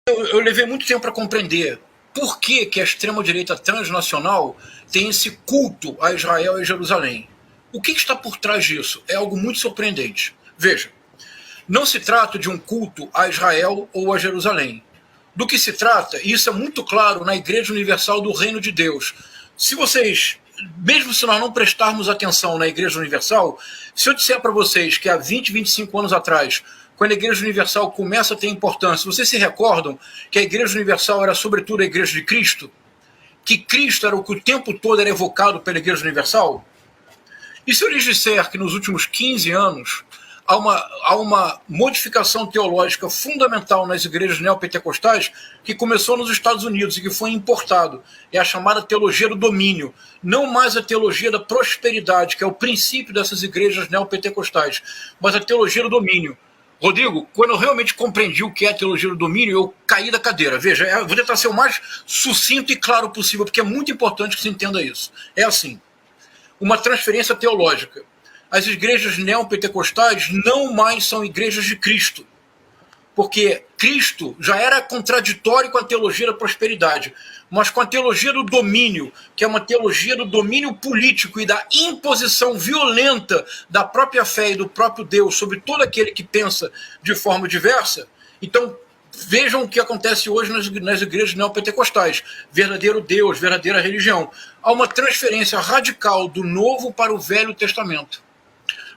Eu levei muito tempo para compreender por que a extrema-direita transnacional tem esse culto a Israel e Jerusalém. O que está por trás disso? É algo muito surpreendente. Veja, não se trata de um culto a Israel ou a Jerusalém. Do que se trata, e isso é muito claro na Igreja Universal do Reino de Deus. Se vocês, mesmo se nós não prestarmos atenção na Igreja Universal, se eu disser para vocês que há 20, 25 anos atrás, quando a Igreja Universal começa a ter importância, vocês se recordam que a Igreja Universal era sobretudo a Igreja de Cristo? Que Cristo era o que o tempo todo era evocado pela Igreja Universal? E se eu lhes disser que nos últimos 15 anos há uma modificação teológica fundamental nas igrejas neopentecostais que começou nos Estados Unidos e que foi importado, é a chamada teologia do domínio, não mais a teologia da prosperidade, que é o princípio dessas igrejas neopentecostais, mas a teologia do domínio. Rodrigo, quando eu realmente compreendi o que é a teologia do domínio, eu caí da cadeira. Veja, eu vou tentar ser o mais sucinto e claro possível, porque é muito importante que se entenda isso. É assim, uma transferência teológica. As igrejas neopentecostais não mais são igrejas de Cristo, porque Cristo já era contraditório com a teologia da prosperidade, mas com a teologia do domínio, que é uma teologia do domínio político e da imposição violenta da própria fé e do próprio Deus sobre todo aquele que pensa de forma diversa. Então, vejam o que acontece hoje nas igrejas neopentecostais. Verdadeiro Deus, verdadeira religião. Há uma transferência radical do Novo para o Velho Testamento.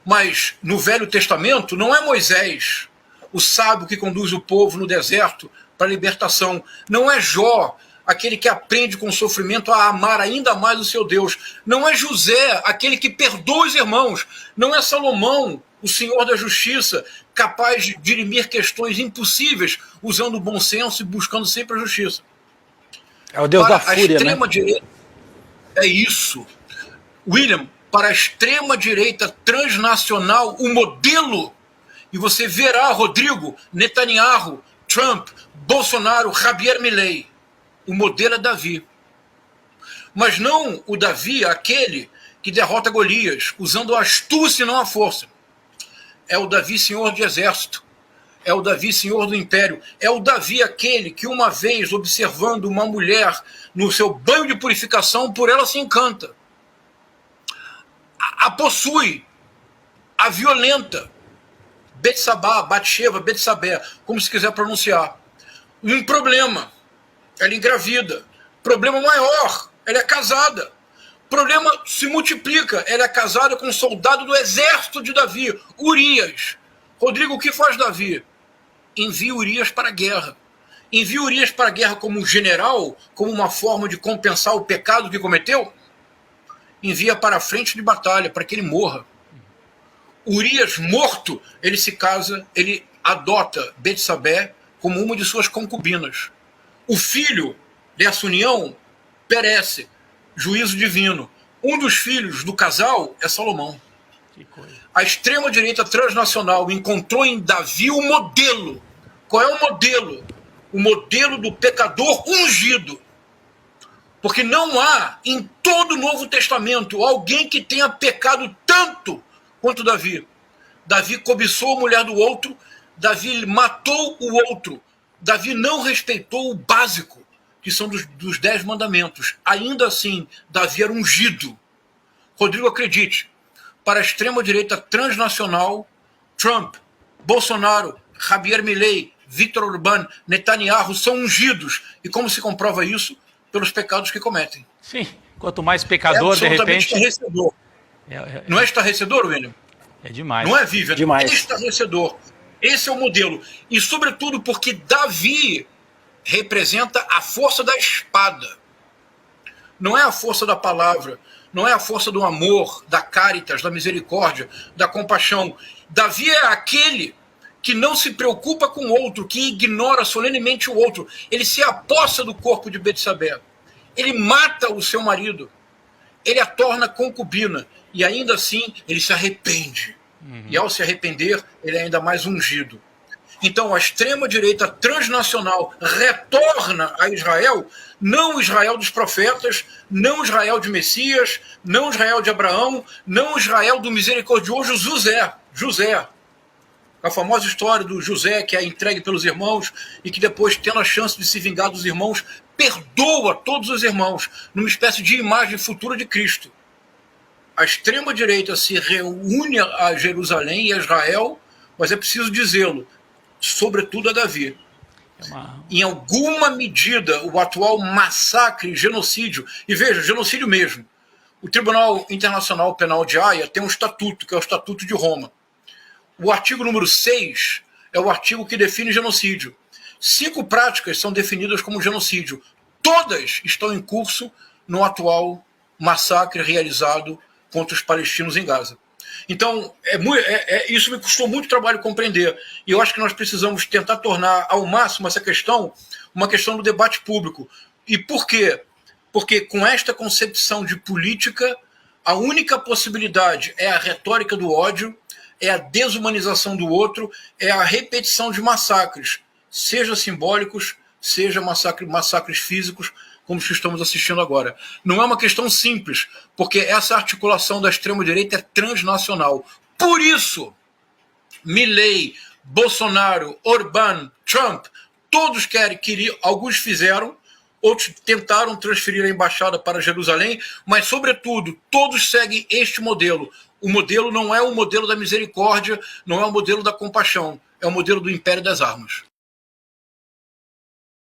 Mas no Velho Testamento não é Moisés, o sábio que conduz o povo no deserto para a libertação. Não é Jó, aquele que aprende com o sofrimento a amar ainda mais o seu Deus. Não é José, aquele que perdoa os irmãos. Não é Salomão, o Senhor da Justiça, capaz de dirimir questões impossíveis, usando o bom senso e buscando sempre a justiça. É o Deus da fúria, né? A extrema-direita é isso. William, para a extrema-direita transnacional, o modelo, e você verá, Rodrigo, Netanyahu, Trump, Bolsonaro, Javier Milei, o modelo é Davi. Mas não o Davi, aquele que derrota Golias, usando a astúcia e não a força. É o Davi, senhor de exército. É o Davi, senhor do império. É o Davi, aquele que uma vez, observando uma mulher no seu banho de purificação, por ela se encanta. A possui, a violenta, Betsabá, Batsheva, Betsabé, como se quiser pronunciar. Um problema, ela engravida. Problema maior, ela é casada. Problema se multiplica, ela é casada com um soldado do exército de Davi, Urias. Rodrigo, o que faz Davi? Envia Urias para a guerra. Envia Urias para a guerra como um general, como uma forma de compensar o pecado que cometeu? Envia para a frente de batalha, para que ele morra. Urias morto, ele se casa, ele adota Betsabé como uma de suas concubinas. O filho dessa união perece, juízo divino. Um dos filhos do casal é Salomão. Que coisa. A extrema-direita transnacional encontrou em Davi o modelo. Qual é o modelo? O modelo do pecador ungido. Porque não há em todo o Novo Testamento alguém que tenha pecado tanto quanto Davi. Davi cobiçou a mulher do outro, Davi matou o outro, Davi não respeitou o básico, que são dos 10 mandamentos. Ainda assim, Davi era ungido. Rodrigo, acredite, para a extrema-direita transnacional, Trump, Bolsonaro, Javier Milei, Viktor Orbán, Netanyahu são ungidos. E como se comprova isso? Pelos pecados que cometem. Sim, quanto mais pecador, de repente... Estarrecedor. Não é estarrecedor, William? É demais. Não é, Vivian? Demais. É estarrecedor. Esse é o modelo. E, sobretudo, porque Davi representa a força da espada. Não é a força da palavra, não é a força do amor, da caritas, da misericórdia, da compaixão. Davi é aquele que não se preocupa com o outro, que ignora solenemente o outro. Ele se apossa do corpo de Betsabé. Ele mata o seu marido. Ele a torna concubina. E ainda assim, ele se arrepende. E ao se arrepender, ele é ainda mais ungido. Então, a extrema-direita transnacional retorna a Israel, não o Israel dos profetas, não o Israel de Messias, não o Israel de Abraão, não o Israel do misericordioso José. A famosa história do José, que é entregue pelos irmãos e que depois, tendo a chance de se vingar dos irmãos, perdoa todos os irmãos, numa espécie de imagem futura de Cristo. A extrema-direita se reúne a Jerusalém e a Israel, mas é preciso dizê-lo, sobretudo a Davi. Em alguma medida, o atual massacre, genocídio, e veja, genocídio mesmo. O Tribunal Internacional Penal de Haia tem um estatuto, que é o Estatuto de Roma. O artigo número 6 é o artigo que define genocídio. 5 práticas são definidas como genocídio. Todas estão em curso no atual massacre realizado contra os palestinos em Gaza. Então, isso me custou muito trabalho compreender. E eu acho que nós precisamos tentar tornar ao máximo essa questão uma questão do debate público. E por quê? Porque com esta concepção de política, a única possibilidade é a retórica do ódio, é a desumanização do outro, é a repetição de massacres, seja simbólicos, seja massacres físicos, como os que estamos assistindo agora. Não é uma questão simples, porque essa articulação da extrema-direita é transnacional. Por isso, Milei, Bolsonaro, Orbán, Trump, todos queriam, alguns fizeram, outros tentaram transferir a embaixada para Jerusalém, mas, sobretudo, todos seguem este modelo. O modelo não é o modelo da misericórdia, não é o modelo da compaixão, é o modelo do império das armas.